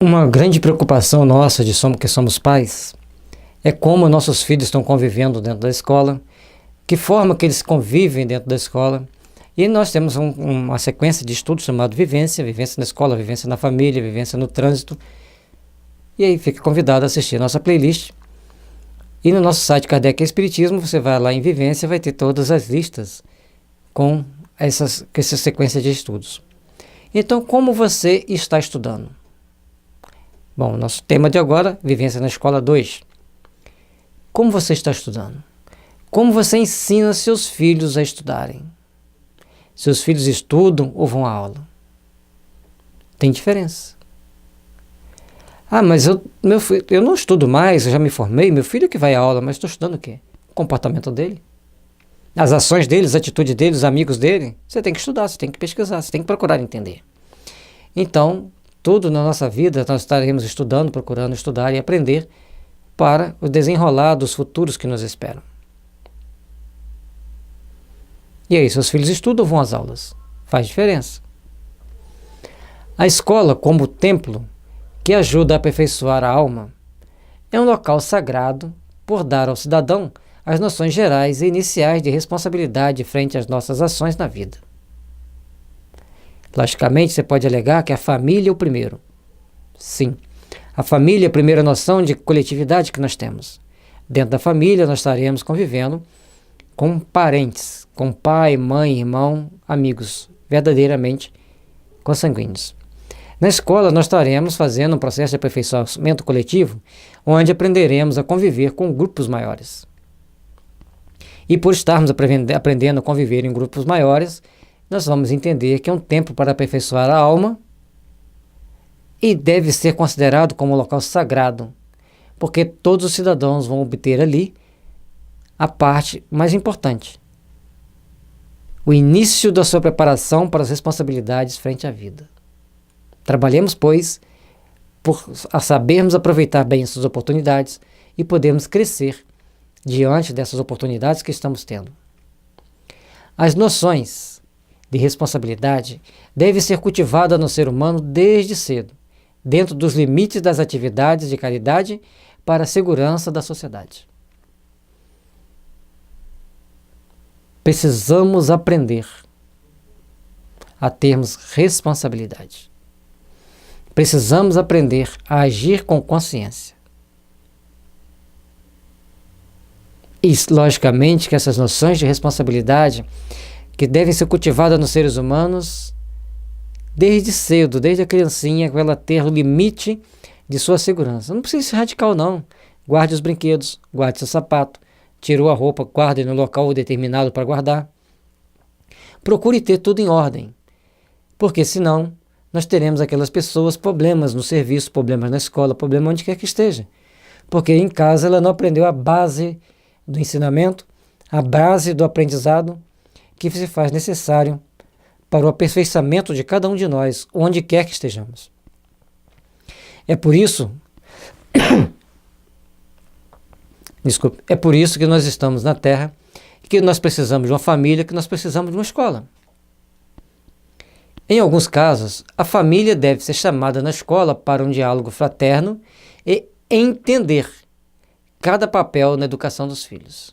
Uma grande preocupação nossa que somos pais é como nossos filhos estão convivendo dentro da escola, que forma que eles convivem dentro da escola. E nós temos uma sequência de estudos chamado vivência na escola, vivência na família, vivência no trânsito. E aí fica convidado a assistir a nossa playlist. E no nosso site Kardec Espiritismo, você vai lá em vivência, vai ter todas as listas com essa sequência de estudos. Então, como você está estudando? Bom, nosso tema de agora, Vivência na Escola 2. Como você está estudando? Como você ensina seus filhos a estudarem? Seus filhos estudam ou vão à aula? Tem diferença. Mas eu não estudo mais, eu já me formei, meu filho que vai à aula, mas estou estudando o quê? O comportamento dele? As ações dele, as atitudes dele, os amigos dele? Você tem que estudar, você tem que pesquisar, você tem que procurar entender. Então, tudo na nossa vida nós estaremos estudando, procurando estudar e aprender para o desenrolar dos futuros que nos esperam. E aí, seus filhos estudam ou vão às aulas? Faz diferença. A escola, como templo que ajuda a aperfeiçoar a alma, é um local sagrado por dar ao cidadão as noções gerais e iniciais de responsabilidade frente às nossas ações na vida. Logicamente, você pode alegar que a família é o primeiro. Sim, a família é a primeira noção de coletividade que nós temos. Dentro da família, nós estaremos convivendo com parentes, com pai, mãe, irmão, amigos, verdadeiramente consanguíneos. Na escola, nós estaremos fazendo um processo de aperfeiçoamento coletivo, onde aprenderemos a conviver com grupos maiores. E por estarmos aprendendo a conviver em grupos maiores, nós vamos entender que é um tempo para aperfeiçoar a alma e deve ser considerado como um local sagrado, porque todos os cidadãos vão obter ali a parte mais importante, o início da sua preparação para as responsabilidades frente à vida. Trabalhemos, pois, por sabermos aproveitar bem essas oportunidades e podermos crescer diante dessas oportunidades que estamos tendo. As noções de responsabilidade devem ser cultivadas no ser humano desde cedo, dentro dos limites das atividades de caridade para a segurança da sociedade. Precisamos aprender a termos responsabilidade. Precisamos aprender a agir com consciência. E, logicamente, que essas noções de responsabilidade que devem ser cultivadas nos seres humanos desde cedo, desde a criancinha, para ela ter o limite de sua segurança. Não precisa ser radical, não. Guarde os brinquedos, guarde seu sapato, tirou a roupa, guarde no local determinado para guardar. Procure ter tudo em ordem, porque senão nós teremos aquelas pessoas, problemas no serviço, problemas na escola, problema onde quer que esteja. Porque em casa ela não aprendeu a base do ensinamento, a base do aprendizado que se faz necessário para o aperfeiçoamento de cada um de nós, onde quer que estejamos. É por isso que nós estamos na Terra, que nós precisamos de uma família, que nós precisamos de uma escola. Em alguns casos, a família deve ser chamada na escola para um diálogo fraterno e entender cada papel na educação dos filhos.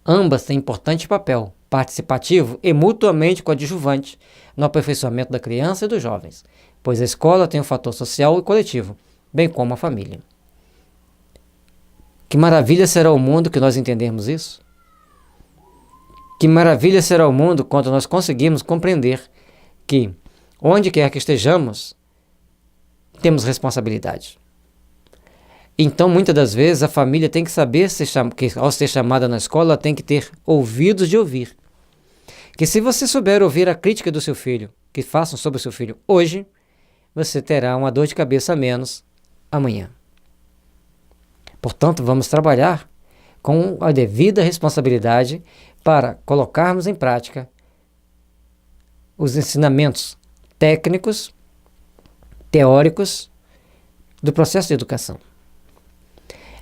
Ambas têm importante papel participativo e mutuamente coadjuvante no aperfeiçoamento da criança e dos jovens, pois a escola tem um fator social e coletivo, bem como a família. Que maravilha será o mundo que nós entendermos isso? Que maravilha será o mundo quando nós conseguirmos compreender que, onde quer que estejamos, temos responsabilidade. Então, muitas das vezes, a família tem que saber que, ao ser chamada na escola, ela tem que ter ouvidos de ouvir. Que se você souber ouvir a crítica do seu filho, que façam sobre o seu filho hoje, você terá uma dor de cabeça a menos amanhã. Portanto, vamos trabalhar com a devida responsabilidade para colocarmos em prática os ensinamentos técnicos, teóricos do processo de educação.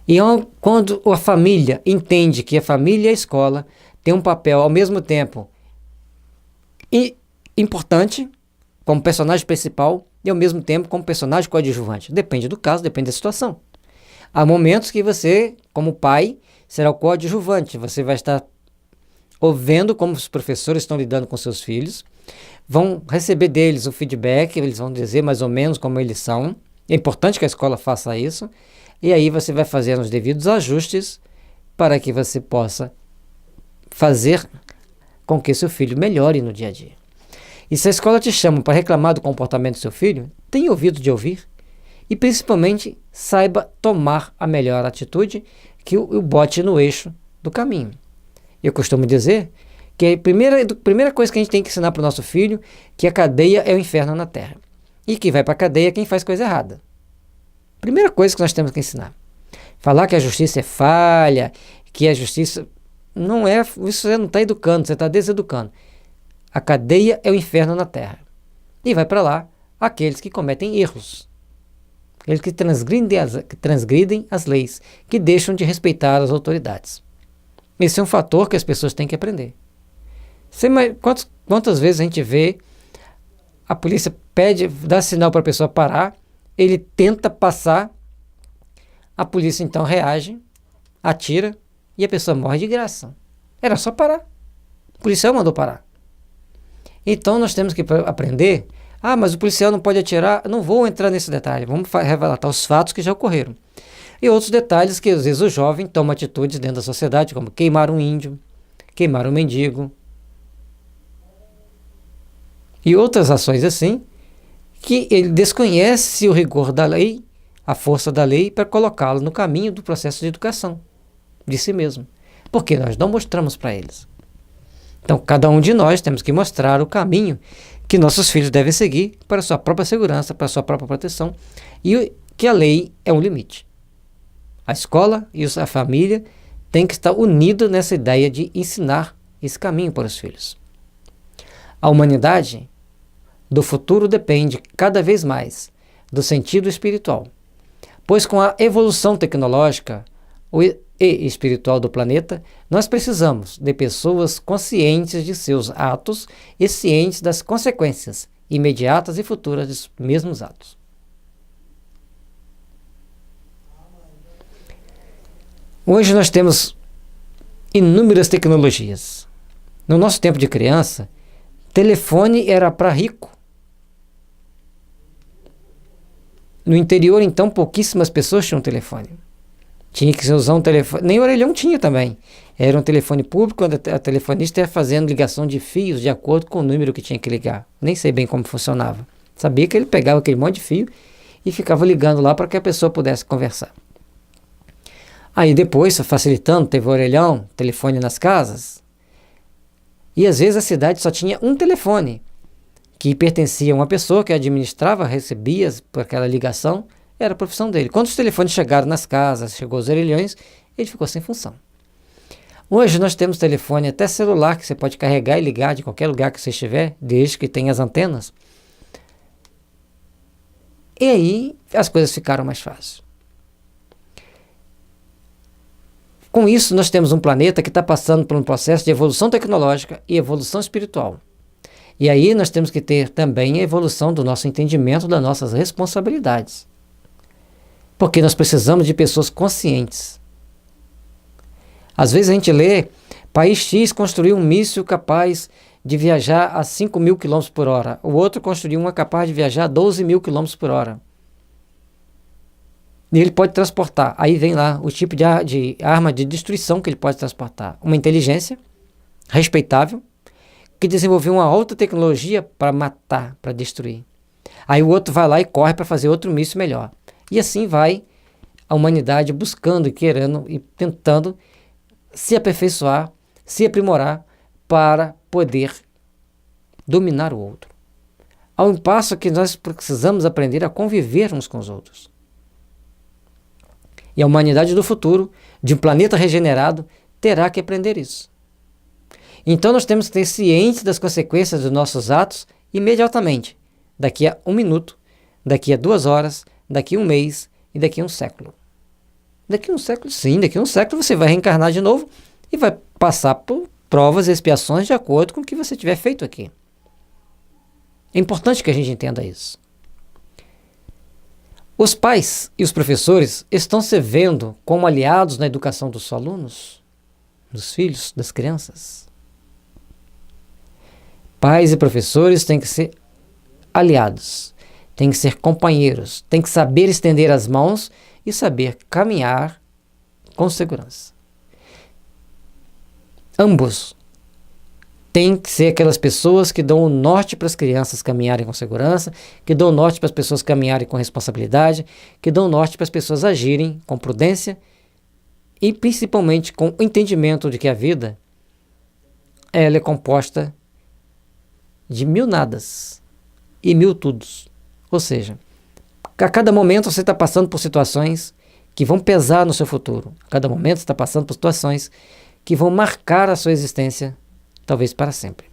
E quando a família entende que a família e a escola têm um papel ao mesmo tempo importante, como personagem principal, e ao mesmo tempo como personagem coadjuvante. Depende do caso, depende da situação. Há momentos que você, como pai, será o coadjuvante. Você vai estar ouvindo como os professores estão lidando com seus filhos, vão receber deles o feedback, eles vão dizer mais ou menos como eles são. É importante que a escola faça isso. E aí você vai fazer os devidos ajustes para que você possa fazer com que seu filho melhore no dia a dia. E se a escola te chama para reclamar do comportamento do seu filho, tenha ouvido de ouvir e principalmente saiba tomar a melhor atitude que o bote no eixo do caminho. Eu costumo dizer que a primeira coisa que a gente tem que ensinar para o nosso filho que a cadeia é o inferno na terra. E que vai para a cadeia é quem faz coisa errada. Primeira coisa que nós temos que ensinar. Falar que a justiça é falha, que a justiça não é, isso você não está educando, você está deseducando. A cadeia é o inferno na terra. E vai para lá aqueles que cometem erros. Aqueles que transgridem as leis, que deixam de respeitar as autoridades. Esse é um fator que as pessoas têm que aprender. Quantas vezes a gente vê a polícia dá sinal para a pessoa parar, ele tenta passar, a polícia então reage, atira e a pessoa morre de graça. Era só parar. O policial mandou parar. Então nós temos que aprender. Mas o policial não pode atirar. Não vou entrar nesse detalhe. Vamos relatar os fatos que já ocorreram. E outros detalhes que às vezes o jovem toma atitudes dentro da sociedade, como queimar um índio, queimar um mendigo. E outras ações assim, que ele desconhece o rigor da lei, a força da lei, para colocá-lo no caminho do processo de educação de si mesmo. Porque nós não mostramos para eles. Então, cada um de nós temos que mostrar o caminho que nossos filhos devem seguir para a sua própria segurança, para a sua própria proteção, e que a lei é um limite. A escola e a família têm que estar unidos nessa ideia de ensinar esse caminho para os filhos. A humanidade do futuro depende cada vez mais do sentido espiritual, pois com a evolução tecnológica e espiritual do planeta, nós precisamos de pessoas conscientes de seus atos e cientes das consequências imediatas e futuras dos mesmos atos. Hoje nós temos inúmeras tecnologias. No nosso tempo de criança, telefone era para rico. No interior, então, pouquíssimas pessoas tinham telefone. Tinha que usar um telefone, nem orelhão tinha também. Era um telefone público, onde a telefonista ia fazendo ligação de fios de acordo com o número que tinha que ligar. Nem sei bem como funcionava. Sabia que ele pegava aquele monte de fio e ficava ligando lá para que a pessoa pudesse conversar. Aí depois, facilitando, teve orelhão, telefone nas casas. E às vezes a cidade só tinha um telefone, que pertencia a uma pessoa que administrava, recebia por aquela ligação, era a profissão dele. Quando os telefones chegaram nas casas, chegou os orelhões, ele ficou sem função. Hoje nós temos telefone, até celular, que você pode carregar e ligar de qualquer lugar que você estiver, desde que tenha as antenas. E aí as coisas ficaram mais fáceis. Com isso, nós temos um planeta que está passando por um processo de evolução tecnológica e evolução espiritual. E aí nós temos que ter também a evolução do nosso entendimento das nossas responsabilidades. Porque nós precisamos de pessoas conscientes. Às vezes a gente lê, país X construiu um míssil capaz de viajar a 5.000 km por hora. O outro construiu uma capaz de viajar a 12.000 km por hora. E ele pode transportar. Aí vem lá o tipo de arma de destruição que ele pode transportar. Uma inteligência respeitável, que desenvolveu uma alta tecnologia para matar, para destruir. Aí o outro vai lá e corre para fazer outro míssil melhor. E assim vai a humanidade buscando e querendo e tentando se aperfeiçoar, se aprimorar para poder dominar o outro. Ao passo que nós precisamos aprender a conviver uns com os outros. E a humanidade do futuro, de um planeta regenerado, terá que aprender isso. Então nós temos que ter ciência das consequências dos nossos atos imediatamente, daqui a 1 minuto, daqui a 2 horas, daqui a 1 mês e daqui a 1 século. Daqui a 1 século, sim, daqui a 1 século você vai reencarnar de novo e vai passar por provas e expiações de acordo com o que você tiver feito aqui. É importante que a gente entenda isso. Os pais e os professores estão se vendo como aliados na educação dos alunos, dos filhos, das crianças. Pais e professores têm que ser aliados, têm que ser companheiros, têm que saber estender as mãos e saber caminhar com segurança. Ambos têm que ser aquelas pessoas que dão o norte para as crianças caminharem com segurança, que dão o norte para as pessoas caminharem com responsabilidade, que dão o norte para as pessoas agirem com prudência e principalmente com o entendimento de que a vida ela é composta de 1000 nadas e 1000 tudos. Ou seja, a cada momento você está passando por situações que vão pesar no seu futuro. A cada momento você está passando por situações que vão marcar a sua existência, talvez para sempre.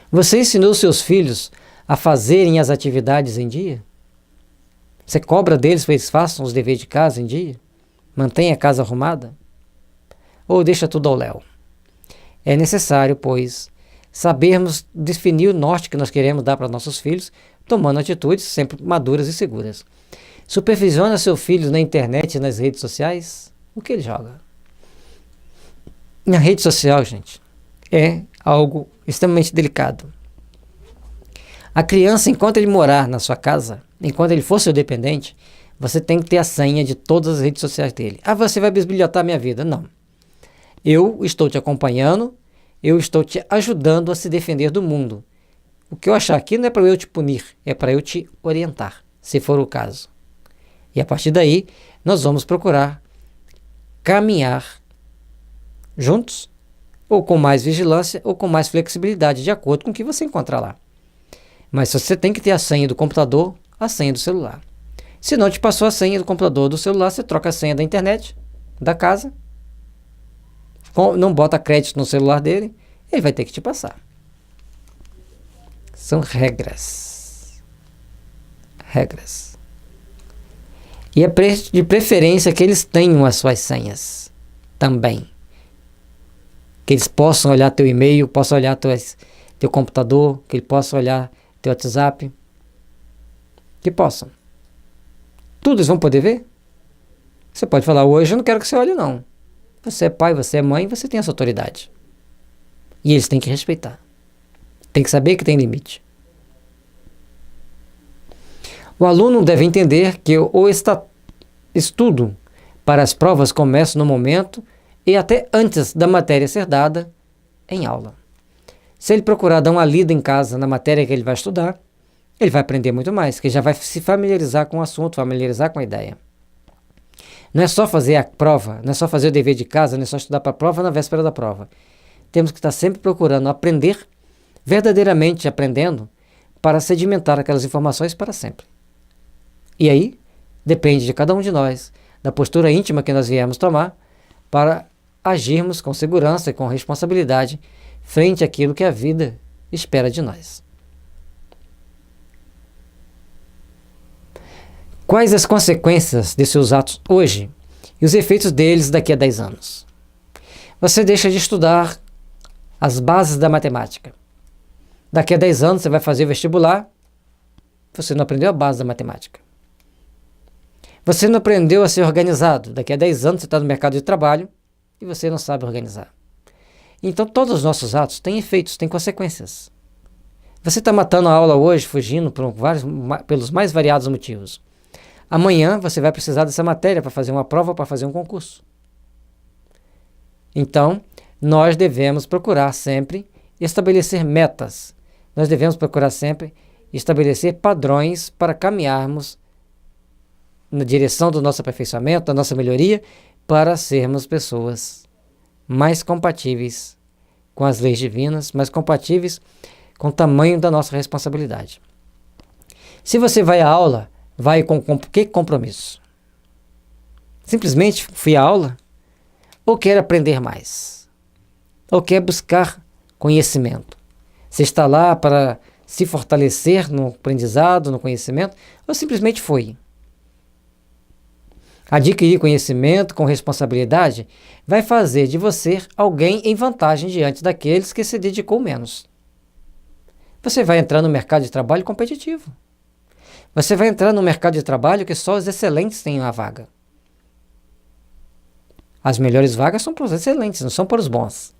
Você ensinou seus filhos a fazerem as atividades em dia? Você cobra deles para eles façam os deveres de casa em dia? Mantenha a casa arrumada? Ou deixa tudo ao léu? É necessário, pois, sabermos definir o norte que nós queremos dar para nossos filhos, tomando atitudes sempre maduras e seguras. Supervisiona seu filho na internet e nas redes sociais? O que ele joga? Na rede social, gente, é algo extremamente delicado. A criança, enquanto ele morar na sua casa, enquanto ele for seu dependente, você tem que ter a senha de todas as redes sociais dele. Ah, você vai bisbilhotar minha vida. Não. Eu estou te acompanhando, eu estou te ajudando a se defender do mundo. O que eu achar aqui não é para eu te punir, é para eu te orientar, se for o caso. E a partir daí, nós vamos procurar caminhar juntos, ou com mais vigilância, ou com mais flexibilidade, de acordo com o que você encontrar lá. Mas você tem que ter a senha do computador, a senha do celular. Se não te passou a senha do computador ou do celular, você troca a senha da internet, da casa, não bota crédito no celular dele, ele vai ter que te passar. São regras. Regras. E é de preferência que eles tenham as suas senhas também. Que eles possam olhar teu e-mail, possam olhar teu computador, que eles possam olhar teu WhatsApp. Que possam. Tudo eles vão poder ver? Você pode falar, hoje eu não quero que você olhe não. Você é pai, você é mãe, você tem essa autoridade. E eles têm que respeitar. Tem que saber que tem limite. O aluno deve entender que o estudo para as provas começa no momento e até antes da matéria ser dada em aula. Se ele procurar dar uma lida em casa na matéria que ele vai estudar, ele vai aprender muito mais, porque já vai se familiarizar com o assunto, familiarizar com a ideia. Não é só fazer a prova, não é só fazer o dever de casa, não é só estudar para a prova na véspera da prova. Temos que estar sempre procurando aprender, verdadeiramente aprendendo, para sedimentar aquelas informações para sempre. E aí, depende de cada um de nós, da postura íntima que nós viemos tomar, para agirmos com segurança e com responsabilidade frente àquilo que a vida espera de nós. Quais as consequências de seus atos hoje e os efeitos deles daqui a 10 anos? Você deixa de estudar as bases da matemática. Daqui a 10 anos você vai fazer vestibular, você não aprendeu a base da matemática. Você não aprendeu a ser organizado. Daqui a 10 anos você está no mercado de trabalho e você não sabe organizar. Então todos os nossos atos têm efeitos, têm consequências. Você está matando a aula hoje, fugindo pelos mais variados motivos. Amanhã você vai precisar dessa matéria para fazer uma prova, para fazer um concurso. Então, nós devemos procurar sempre estabelecer metas. Nós devemos procurar sempre estabelecer padrões para caminharmos na direção do nosso aperfeiçoamento, da nossa melhoria, para sermos pessoas mais compatíveis com as leis divinas, mais compatíveis com o tamanho da nossa responsabilidade. Se você vai à aula, vai com que compromisso? Simplesmente fui à aula? Ou quer aprender mais? Ou quer buscar conhecimento? Você está lá para se fortalecer no aprendizado, no conhecimento? Ou simplesmente foi? Adquirir conhecimento com responsabilidade vai fazer de você alguém em vantagem diante daqueles que se dedicou menos. Você vai entrar no mercado de trabalho competitivo. Você vai entrar no mercado de trabalho que só os excelentes têm uma vaga. As melhores vagas são para os excelentes, não são para os bons.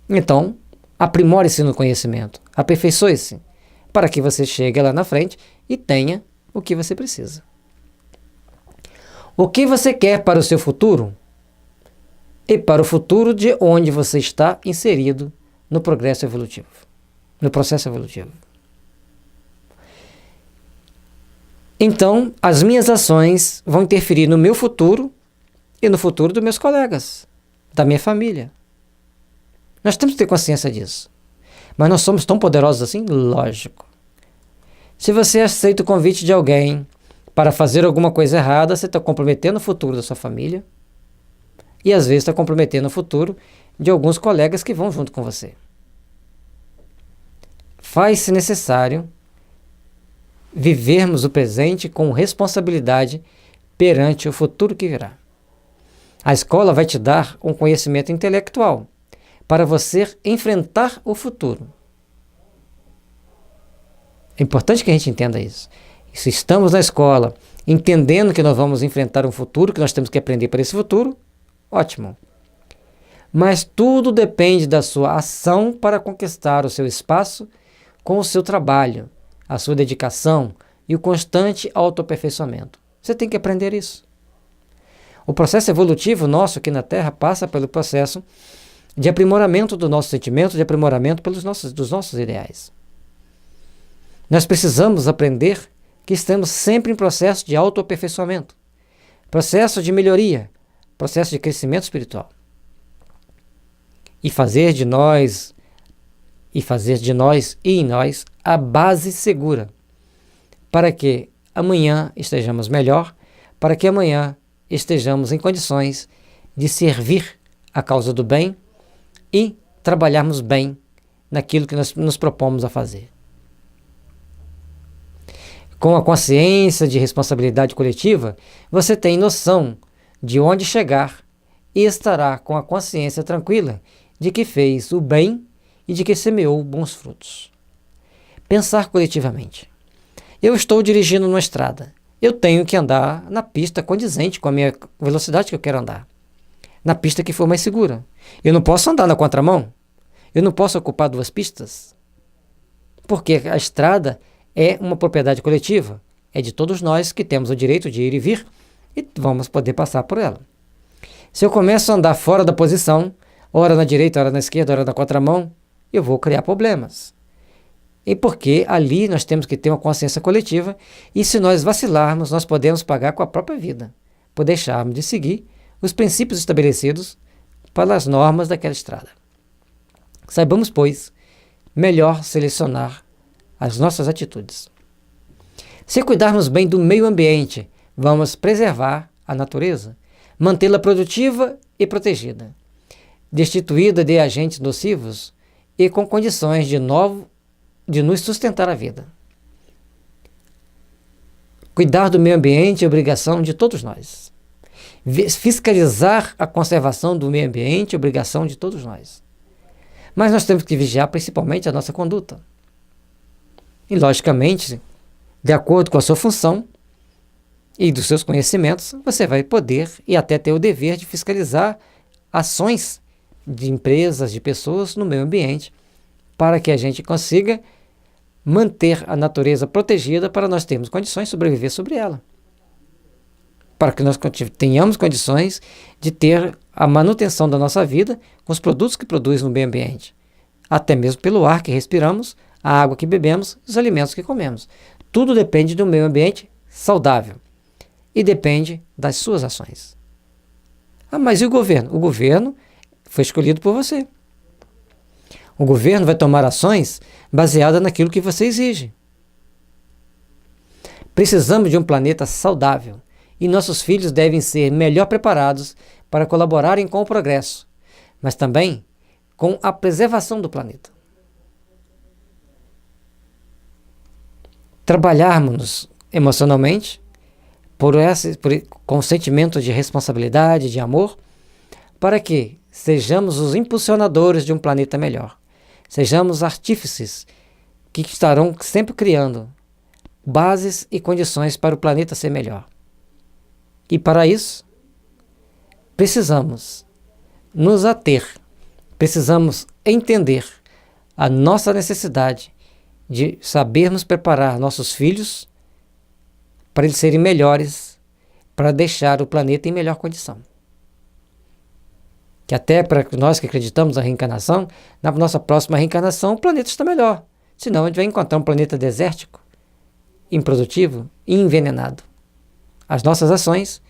Então, aprimore-se no conhecimento, aperfeiçoe-se, para que você chegue lá na frente e tenha o que você precisa. O que você quer para o seu futuro e para o futuro de onde você está inserido no progresso evolutivo, no processo evolutivo. Então, as minhas ações vão interferir no meu futuro e no futuro dos meus colegas, da minha família. Nós temos que ter consciência disso. Mas nós somos tão poderosos assim? Lógico. Se você aceita o convite de alguém para fazer alguma coisa errada, você está comprometendo o futuro da sua família e às vezes está comprometendo o futuro de alguns colegas que vão junto com você. Faz-se necessário vivermos o presente com responsabilidade perante o futuro que virá. A escola vai te dar um conhecimento intelectual para você enfrentar o futuro. É importante que a gente entenda isso. E se estamos na escola entendendo que nós vamos enfrentar um futuro, que nós temos que aprender para esse futuro, ótimo. Mas tudo depende da sua ação para conquistar o seu espaço com o seu trabalho, a sua dedicação e o constante autoaperfeiçoamento. Você tem que aprender isso. O processo evolutivo nosso aqui na Terra passa pelo processo de aprimoramento do nosso sentimento, de aprimoramento dos nossos ideais. Nós precisamos aprender que estamos sempre em processo de autoaperfeiçoamento, processo de melhoria, processo de crescimento espiritual. E fazer de nós e em nós a base segura para que amanhã estejamos melhor, para que amanhã estejamos em condições de servir a causa do bem e trabalharmos bem naquilo que nós nos propomos a fazer. Com a consciência de responsabilidade coletiva, você tem noção de onde chegar e estará com a consciência tranquila de que fez o bem e de que semeou bons frutos. Pensar coletivamente. Eu estou dirigindo uma estrada. Eu tenho que andar na pista condizente com a minha velocidade que eu quero andar. Na pista que for mais segura. Eu não posso andar na contramão. Eu não posso ocupar duas pistas. Porque a estrada é uma propriedade coletiva. É de todos nós que temos o direito de ir e vir e vamos poder passar por ela. Se eu começo a andar fora da posição, ora na direita, ora na esquerda, ora na contramão, eu vou criar problemas. E porque ali nós temos que ter uma consciência coletiva e se nós vacilarmos, nós podemos pagar com a própria vida, por deixarmos de seguir os princípios estabelecidos pelas normas daquela estrada. Saibamos, pois, melhor selecionar as nossas atitudes. Se cuidarmos bem do meio ambiente, vamos preservar a natureza, mantê-la produtiva e protegida, destituída de agentes nocivos e com condições de nos sustentar a vida. Cuidar do meio ambiente é obrigação de todos nós. Fiscalizar a conservação do meio ambiente é obrigação de todos nós. Mas nós temos que vigiar principalmente a nossa conduta. E, logicamente, de acordo com a sua função e dos seus conhecimentos, você vai poder e até ter o dever de fiscalizar ações de empresas, de pessoas no meio ambiente, para que a gente consiga manter a natureza protegida para nós termos condições de sobreviver sobre ela. Para que nós tenhamos condições de ter a manutenção da nossa vida com os produtos que produz no meio ambiente. Até mesmo pelo ar que respiramos, a água que bebemos, os alimentos que comemos. Tudo depende do meio ambiente saudável e depende das suas ações. Ah, mas e o governo? O governo foi escolhido por você. O governo vai tomar ações baseadas naquilo que você exige. Precisamos de um planeta saudável e nossos filhos devem ser melhor preparados para colaborarem com o progresso, mas também com a preservação do planeta. Trabalharmos emocionalmente com sentimento de responsabilidade, de amor, para que sejamos os impulsionadores de um planeta melhor. Sejamos artífices que estarão sempre criando bases e condições para o planeta ser melhor. E para isso, precisamos nos ater, precisamos entender a nossa necessidade de sabermos preparar nossos filhos para eles serem melhores, para deixar o planeta em melhor condição. Que até para nós que acreditamos na reencarnação, na nossa próxima reencarnação o planeta está melhor. Senão a gente vai encontrar um planeta desértico, improdutivo e envenenado. As nossas ações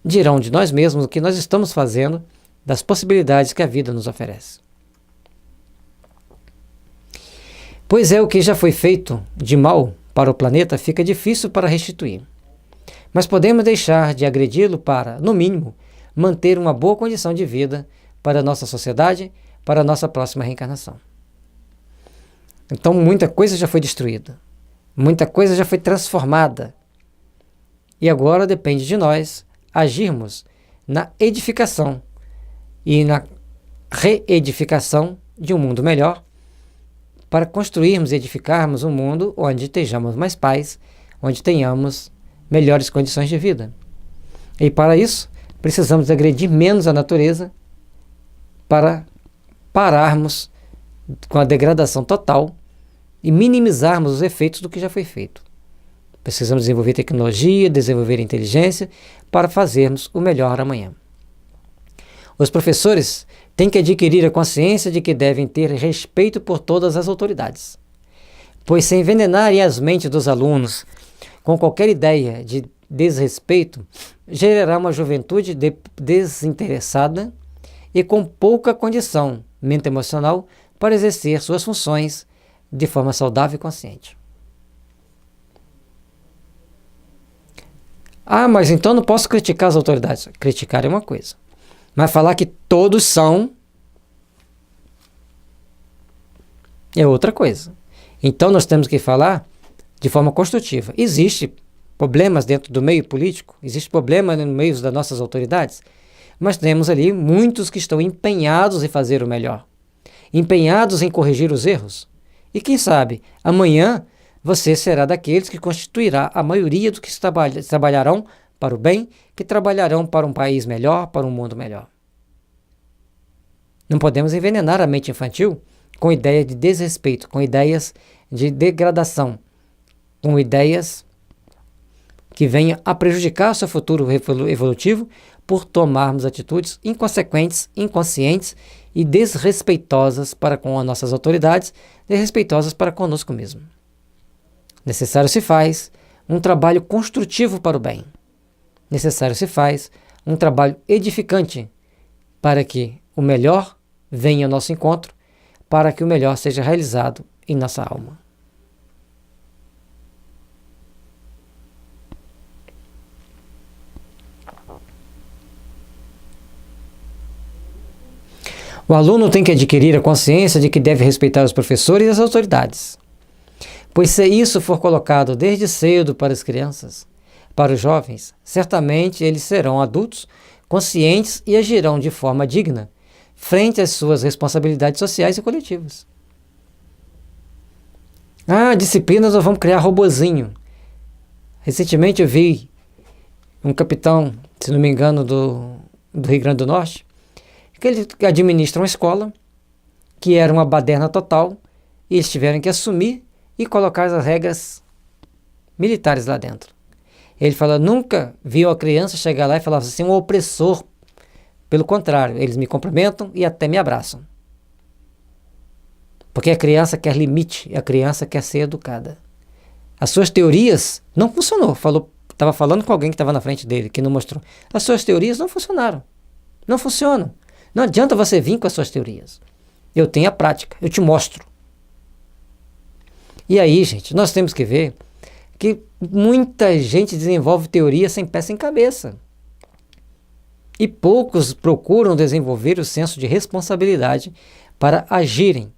dirão de nós mesmos o que nós estamos fazendo, das possibilidades que a vida nos oferece. Pois é, o que já foi feito de mal para o planeta fica difícil para restituir. Mas podemos deixar de agredi-lo para, no mínimo, manter uma boa condição de vida para a nossa sociedade, para a nossa próxima reencarnação. Então muita coisa já foi destruída, muita coisa já foi transformada. E agora depende de nós agirmos na edificação e na reedificação de um mundo melhor, para construirmos e edificarmos um mundo onde estejamos mais paz, onde tenhamos melhores condições de vida. E para isso, precisamos agredir menos a natureza para pararmos com a degradação total e minimizarmos os efeitos do que já foi feito. Precisamos desenvolver tecnologia, desenvolver inteligência para fazermos o melhor amanhã. Os professores têm que adquirir a consciência de que devem ter respeito por todas as autoridades, pois se envenenarem as mentes dos alunos com qualquer ideia de desrespeito, gerará uma juventude desinteressada e com pouca condição mente emocional para exercer suas funções de forma saudável e consciente. Ah, mas então não posso criticar as autoridades. Criticar é uma coisa, mas falar que todos são é outra coisa. Então nós temos que falar de forma construtiva. Existem problemas dentro do meio político, existe problema no meio das nossas autoridades, mas temos ali muitos que estão empenhados em fazer o melhor, empenhados em corrigir os erros. E quem sabe, amanhã você será daqueles que constituirá a maioria dos que trabalharão para o bem, que trabalharão para um país melhor, para um mundo melhor. Não podemos envenenar a mente infantil com ideias de desrespeito, com ideias de degradação, com ideias que venham a prejudicar o seu futuro evolutivo por tomarmos atitudes inconsequentes, inconscientes e desrespeitosas para com as nossas autoridades, desrespeitosas para conosco mesmo. Necessário se faz um trabalho construtivo para o bem. Necessário se faz um trabalho edificante para que o melhor venha ao nosso encontro, para que o melhor seja realizado em nossa alma. O aluno tem que adquirir a consciência de que deve respeitar os professores e as autoridades, pois se isso for colocado desde cedo para as crianças, para os jovens, certamente eles serão adultos conscientes e agirão de forma digna frente às suas responsabilidades sociais e coletivas. Disciplinas, nós vamos criar robozinho. Recentemente eu vi um capitão, se não me engano, do Rio Grande do Norte, que ele administra uma escola que era uma baderna total e eles tiveram que assumir e colocar as regras militares lá dentro. Ele fala, nunca viu a criança chegar lá e falar assim, um opressor. Pelo contrário, eles me cumprimentam e até me abraçam. Porque a criança quer limite, a criança quer ser educada. As suas teorias não funcionou. Estava falando com alguém que estava na frente dele, que não mostrou. As suas teorias não funcionaram. Não funcionam. Não adianta você vir com as suas teorias. Eu tenho a prática, eu te mostro. E aí, gente, nós temos que ver que muita gente desenvolve teoria sem pé sem cabeça. E poucos procuram desenvolver o senso de responsabilidade para agirem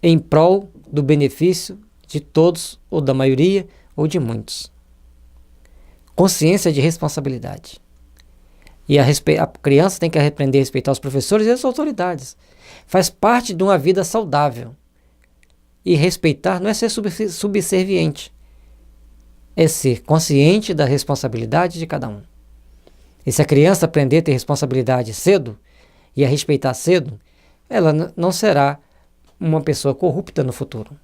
em prol do benefício de todos, ou da maioria, ou de muitos. Consciência de responsabilidade. E a criança tem que aprender a respeitar os professores e as autoridades. Faz parte de uma vida saudável. E respeitar não é ser subserviente, é ser consciente da responsabilidade de cada um. E se a criança aprender a ter responsabilidade cedo e a respeitar cedo, ela não será uma pessoa corrupta no futuro.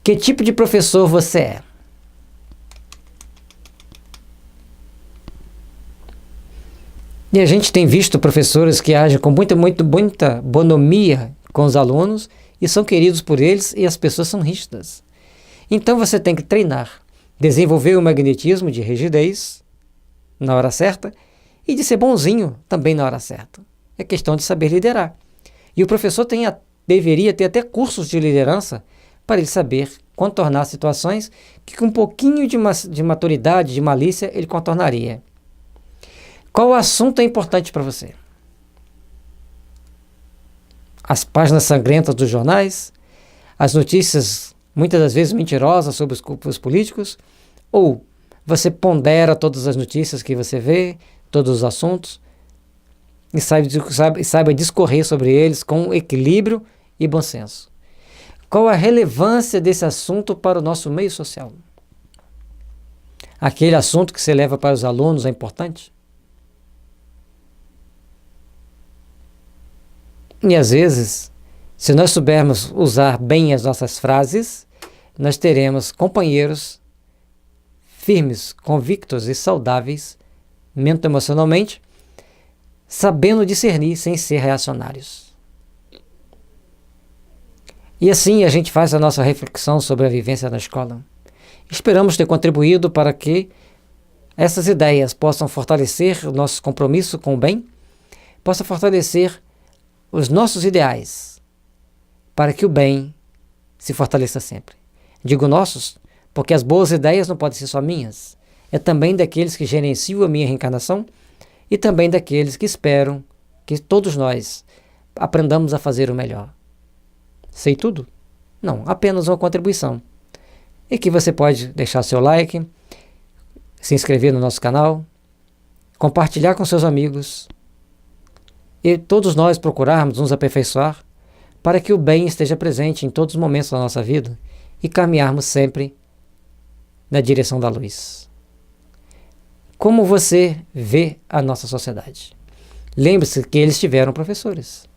Que tipo de professor você é? E a gente tem visto professores que agem com muita bonomia com os alunos e são queridos por eles, e as pessoas são rígidas. Então você tem que treinar, desenvolver o magnetismo de rigidez na hora certa e de ser bonzinho também na hora certa. É questão de saber liderar. E o professor deveria ter até cursos de liderança para ele saber contornar situações que com um pouquinho de maturidade, de malícia, ele contornaria. Qual assunto é importante para você? As páginas sangrentas dos jornais? As notícias, muitas das vezes mentirosas, sobre os políticos? Ou você pondera todas as notícias que você vê, todos os assuntos, e saiba discorrer sobre eles com equilíbrio e bom senso? Qual a relevância desse assunto para o nosso meio social? Aquele assunto que você leva para os alunos é importante? E às vezes, se nós soubermos usar bem as nossas frases, nós teremos companheiros firmes, convictos e saudáveis, emocionalmente, sabendo discernir sem ser reacionários. E assim a gente faz a nossa reflexão sobre a vivência na escola. Esperamos ter contribuído para que essas ideias possam fortalecer o nosso compromisso com o bem, possam fortalecer os nossos ideais, para que o bem se fortaleça sempre. Digo nossos, porque as boas ideias não podem ser só minhas, é também daqueles que gerenciam a minha reencarnação e também daqueles que esperam que todos nós aprendamos a fazer o melhor. Sei tudo? Não, apenas uma contribuição. E que você pode deixar seu like, se inscrever no nosso canal, compartilhar com seus amigos, e todos nós procurarmos nos aperfeiçoar para que o bem esteja presente em todos os momentos da nossa vida e caminharmos sempre na direção da luz. Como você vê a nossa sociedade? Lembre-se que eles tiveram professores.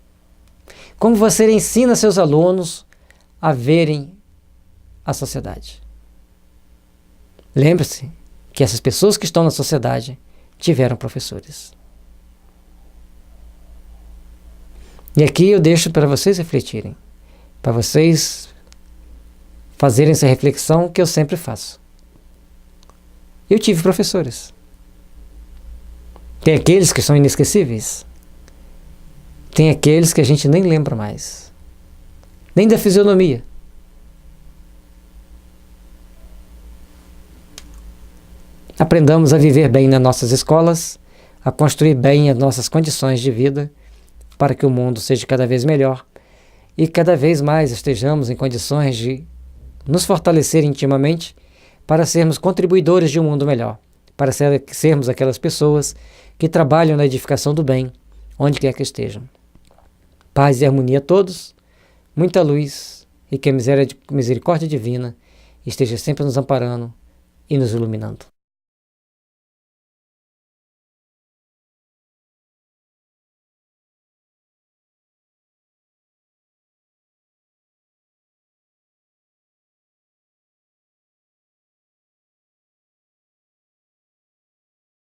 Como você ensina seus alunos a verem a sociedade? Lembre-se que essas pessoas que estão na sociedade tiveram professores. E aqui eu deixo para vocês refletirem, para vocês fazerem essa reflexão que eu sempre faço. Eu tive professores. Tem aqueles que são inesquecíveis. Tem aqueles que a gente nem lembra mais. Nem da fisionomia. Aprendamos a viver bem nas nossas escolas, a construir bem as nossas condições de vida, para que o mundo seja cada vez melhor e cada vez mais estejamos em condições de nos fortalecer intimamente para sermos contribuidores de um mundo melhor, para sermos aquelas pessoas que trabalham na edificação do bem, onde quer que estejam. Paz e harmonia a todos, muita luz e que a misericórdia divina esteja sempre nos amparando e nos iluminando.